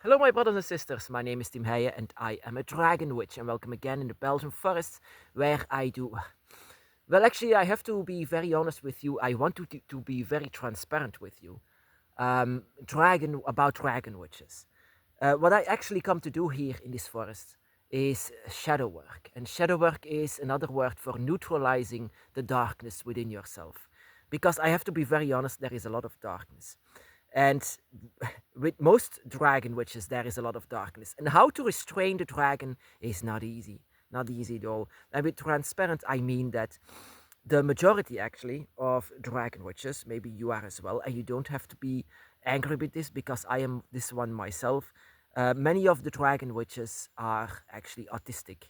Hello, my brothers and sisters. My name is Tim Heijen, and I am a dragon witch. And welcome again in the Belgian forests, where I do. Well, actually, I have to be very honest with you. I want to be very transparent with you. Dragon witches. What I actually come to do here in this forest is shadow work, and shadow work is another word for neutralizing the darkness within yourself. Because I have to be very honest, there is a lot of darkness. And with most dragon witches, there is a lot of darkness. And how to restrain the dragon is not easy. Not easy at all. And with transparent, I mean that the majority actually of dragon witches, maybe you are as well, and you don't have to be angry with this because I am this one myself. Many of the dragon witches are actually autistic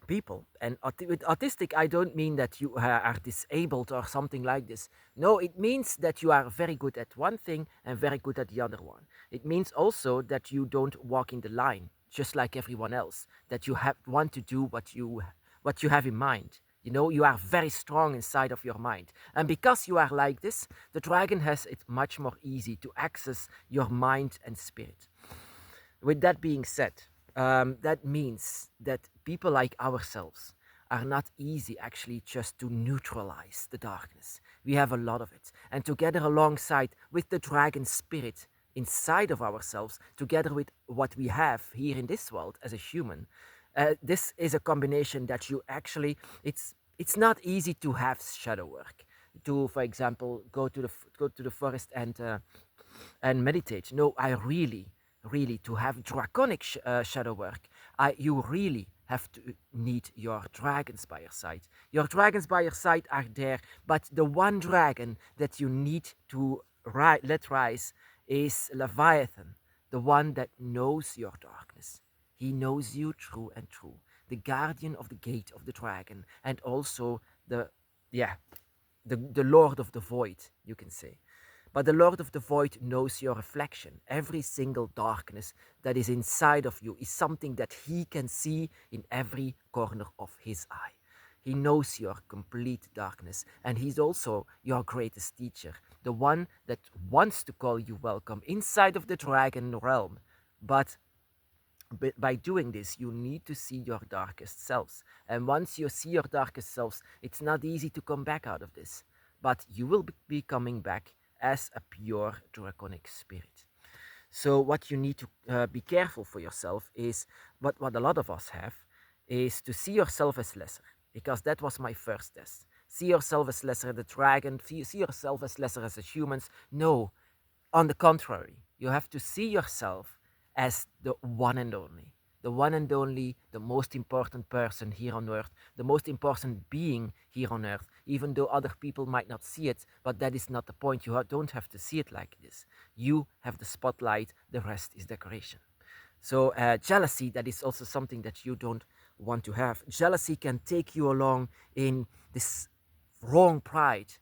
people. And with autistic, I don't mean that you are disabled or something like this. No, it means that you are very good at one thing and very good at the other one. It means also that you don't walk in the line, just like everyone else, that you want to do what you have in mind. You know, you are very strong inside of your mind. And because you are like this, the dragon has it much more easy to access your mind and spirit. With that being said, that means that people like ourselves are not easy actually just to neutralize the darkness. We have a lot of it. And together alongside with the dragon spirit inside of ourselves, together with what we have here in this world as a human, this is a combination that you actually, it's not easy to have shadow work. To, for example, go to the forest and meditate. No, I really to have draconic shadow work, you really have to need your dragons by your side. Your dragons by your side are there, but the one dragon that you need to let rise is Leviathan, the one that knows your darkness. He knows you true and true, the guardian of the gate of the dragon, and also the yeah the Lord of the Void, you can say. But the Lord of the Void knows your reflection. Every single darkness that is inside of you is something that he can see in every corner of his eye. He knows your complete darkness, and he's also your greatest teacher, the one that wants to call you welcome inside of the dragon realm. But by doing this, you need to see your darkest selves. And once you see your darkest selves, it's not easy to come back out of this. But you will be coming back as a pure draconic spirit. So what you need to be careful for yourself is what a lot of us have is to see yourself as lesser, because that was my first test. See yourself as lesser the dragon, see yourself as lesser as the humans. No, on the contrary, you have to see yourself as the one and only, the most important person here on earth, the most important being here on earth, even though other people might not see it, but that is not the point. You don't have to see it like this. You have the spotlight, the rest is decoration. So, jealousy, that is also something that you don't want to have. Jealousy can take you along in this wrong pride,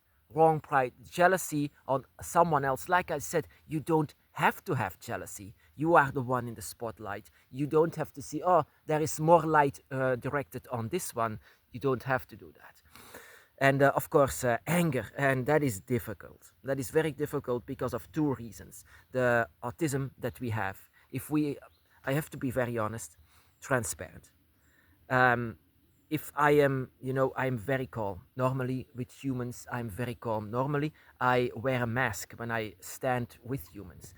jealousy on someone else. Like I said, you don't have to have jealousy. You are the one in the spotlight. You don't have to see, oh, there is more light directed on this one. You don't have to do that. And of course, anger, and that is difficult. That is very difficult because of two reasons. The autism that we have. I have to be very honest, transparent. Um, if I am, I'm very calm. Normally, with humans, I'm very calm. Normally, I wear a mask when I stand with humans.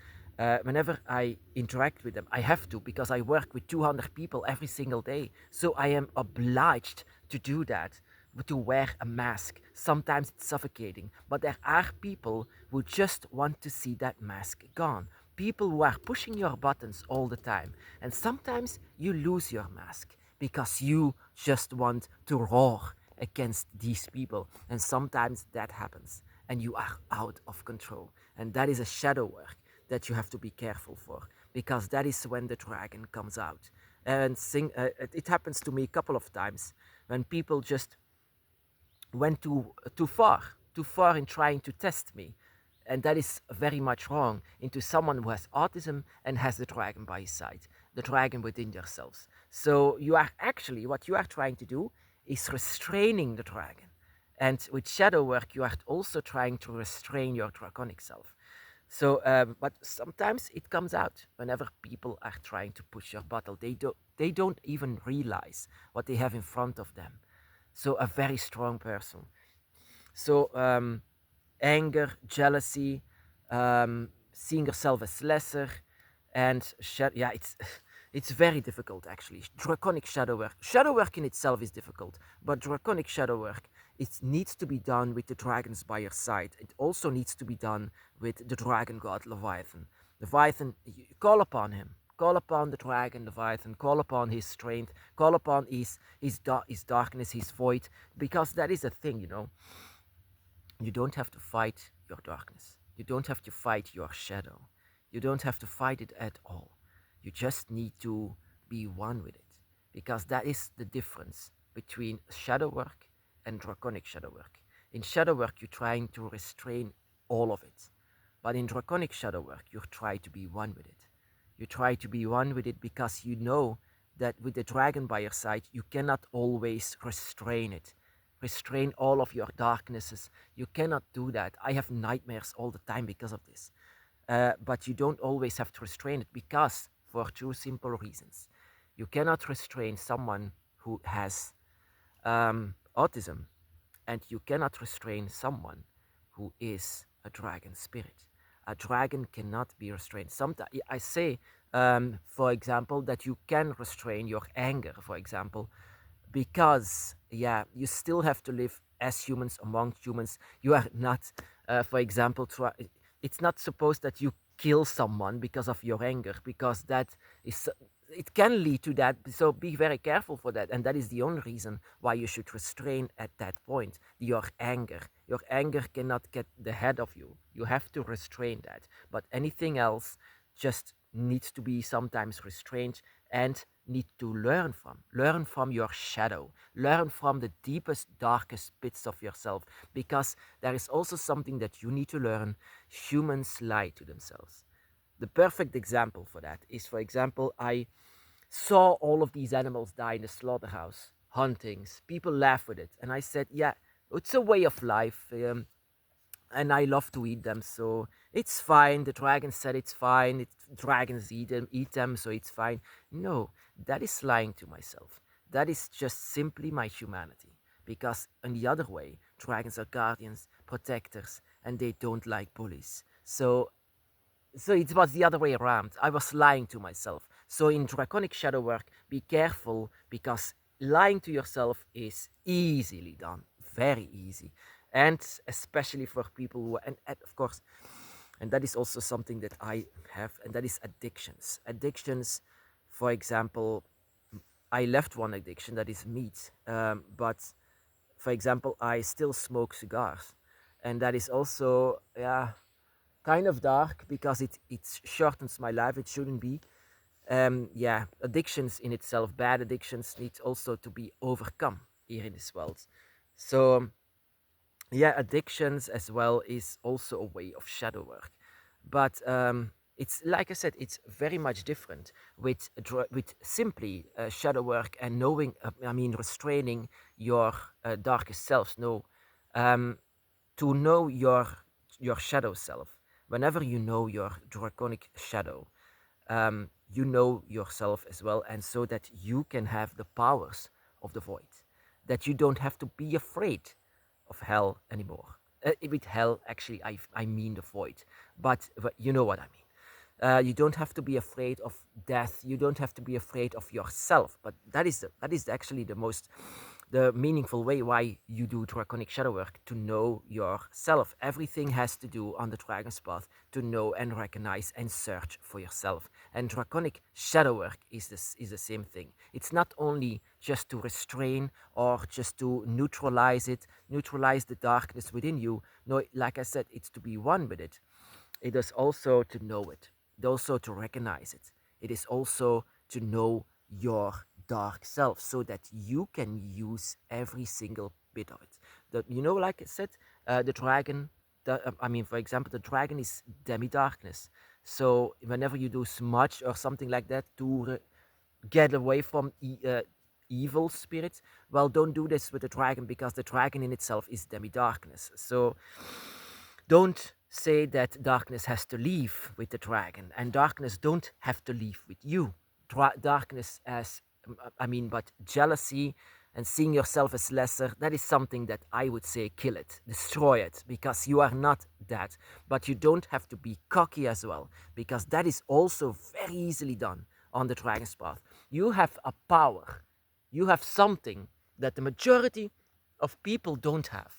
Whenever I interact with them, I have to because I work with 200 people every single day. So I am obliged to do that, to wear a mask. Sometimes it's suffocating, but there are people who just want to see that mask gone. People who are pushing your buttons all the time. And sometimes you lose your mask because you just want to roar against these people. And sometimes that happens and you are out of control. And that is a shadow work that you have to be careful for, because that is when the dragon comes out. And it happens to me a couple of times when people just went too far in trying to test me. And that is very much wrong into someone who has autism and has the dragon by his side, the dragon within yourselves. So you are actually, what you are trying to do is restraining the dragon. And with shadow work, you are also trying to restrain your draconic self. So, but sometimes it comes out whenever people are trying to push your bottle. They don't even realize what they have in front of them. So, a very strong person. So, anger, jealousy, seeing yourself as lesser, and yeah, it's it's very difficult actually. Draconic shadow work. Shadow work in itself is difficult, but draconic shadow work, it needs to be done with the dragons by your side. It also needs to be done with the dragon god Leviathan. Leviathan, you call upon him. Call upon the dragon Leviathan. Call upon his strength. Call upon his darkness, his void, because that is a thing, you don't have to fight your darkness. You don't have to fight your shadow. You don't have to fight it at all. You just need to be one with it. Because that is the difference between shadow work and draconic shadow work. In shadow work, you're trying to restrain all of it. But in draconic shadow work, you try to be one with it. You try to be one with it because you know that with the dragon by your side, you cannot always restrain it. Restrain all of your darknesses. You cannot do that. I have nightmares all the time because of this. But you don't always have to restrain it because, for two simple reasons, you cannot restrain someone who has autism, and you cannot restrain someone who is a dragon spirit. A dragon cannot be restrained. Sometimes I say, for example, that you can restrain your anger, for example, because yeah, you still have to live as humans among humans. You are not, for example, it's not supposed that you kill someone because of your anger, because that is, it can lead to that. So be very careful for that, and that is the only reason why you should restrain at that point your anger cannot get the head of you. You have to restrain that, but anything else just needs to be sometimes restrained, and need to learn from your shadow, learn from the deepest darkest pits of yourself, because there is also something that you need to learn. Humans lie to themselves. The perfect example for that is, for example, I saw all of these animals die in the slaughterhouse, huntings. People laugh with it. And I said, yeah, it's a way of life. And I love to eat them, so it's fine. The dragon said it's fine. Dragons eat them, so it's fine. No, that is lying to myself. That is just simply my humanity. Because in the other way, dragons are guardians, protectors, and they don't like bullies. So it was the other way around. I was lying to myself. So in draconic shadow work, be careful, because lying to yourself is easily done, very easy, and especially for people who, and of course, and that is also something that I have, and that is addictions. Addictions, for example, I left one addiction, that is meat, but for example, I still smoke cigars, and that is also, yeah, kind of dark, because it shortens my life. It shouldn't be. Yeah, addictions in itself, bad addictions, need also to be overcome here in this world. So yeah, addictions as well is also a way of shadow work, but it's like I said, it's very much different with with simply shadow work and knowing. I mean, restraining your darkest selves. No, um, to know your shadow self. Whenever you know your draconic shadow, you know yourself as well, and so that you can have the powers of the void, that you don't have to be afraid of hell anymore. With hell, actually, I mean the void, but you know what I mean. You don't have to be afraid of death. You don't have to be afraid of yourself. But that is actually the meaningful way why you do draconic shadow work, to know yourself. Everything has to do on the dragon's path to know and recognize and search for yourself. And draconic shadow work is the same thing. It's not only just to restrain or just to neutralize the darkness within you. No, like I said, it's to be one with it. It is also to know it. It also to recognize it. It is also to know your dark self, so that you can use every single bit of it. Like I said, the dragon. I mean, for example, the dragon is demi-darkness. So whenever you do smudge or something like that to get away from evil spirits, well, don't do this with the dragon, because the dragon in itself is demi-darkness. So don't say that darkness has to leave with the dragon, and darkness don't have to leave with you. Darkness as I mean, but jealousy and seeing yourself as lesser, that is something that I would say kill it, destroy it, because you are not that. But you don't have to be cocky as well, because that is also very easily done on the dragon's path. You have a power, you have something that the majority of people don't have,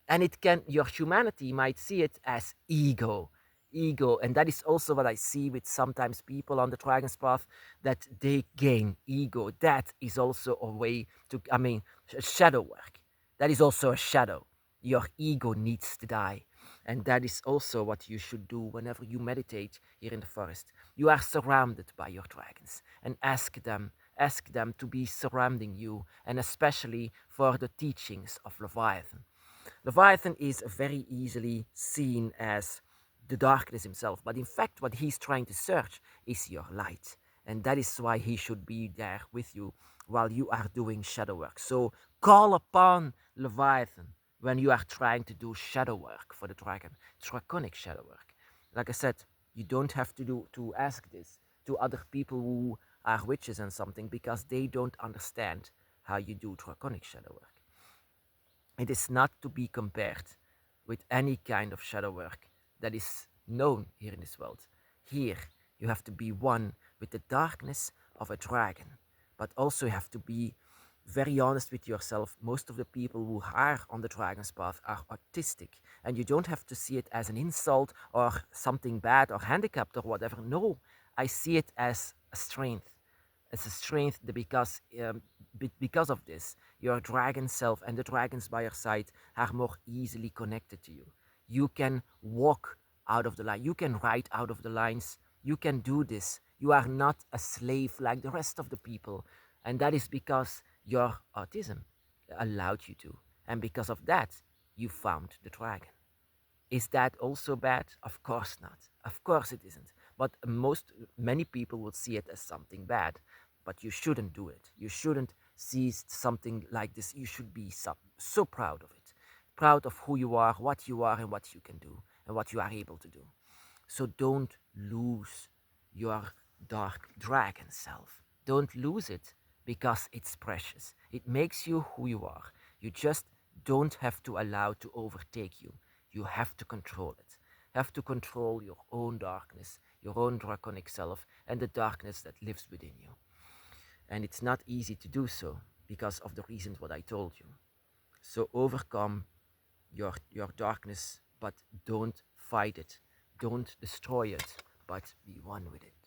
and it can, your humanity might see it as ego, and that is also what I see with sometimes people on the dragon's path, that they gain ego. That is also a way to, I mean, shadow work, that is also a shadow. Your ego needs to die, and that is also what you should do whenever you meditate here in the forest. You are surrounded by your dragons, and ask them to be surrounding you, and especially for the teachings of Leviathan. Leviathan is very easily seen as the darkness himself, but in fact, what he's trying to search is your light, and that is why he should be there with you while you are doing shadow work. So call upon Leviathan when you are trying to do shadow work for the dragon, draconic shadow work. Like I said, you don't have to ask this to other people who are witches and something, because they don't understand how you do draconic shadow work. It is not to be compared with any kind of shadow work that is known here in this world. Here, you have to be one with the darkness of a dragon, but also you have to be very honest with yourself. Most of the people who are on the dragon's path are autistic, and you don't have to see it as an insult or something bad or handicapped or whatever. No, I see it as a strength. It's a strength because of this, your dragon self and the dragons by your side are more easily connected to you. You can walk out of the line. You can write out of the lines. You can do this. You are not a slave like the rest of the people. And that is because your autism allowed you to. And because of that, you found the dragon. Is that also bad? Of course not. Of course it isn't. But many people will see it as something bad. But you shouldn't do it. You shouldn't see something like this. You should be so proud of it. Proud of who you are, and what you can do, and what you are able to do. So don't lose your dark dragon self. Don't lose it, because it's precious. It makes you who you are. You just don't have to allow to overtake you. You have to control it. Have to control your own darkness, your own draconic self, and the darkness that lives within you. And it's not easy to do so because of the reasons what I told you. So overcome your darkness, but don't fight it. Don't destroy it, but be one with it.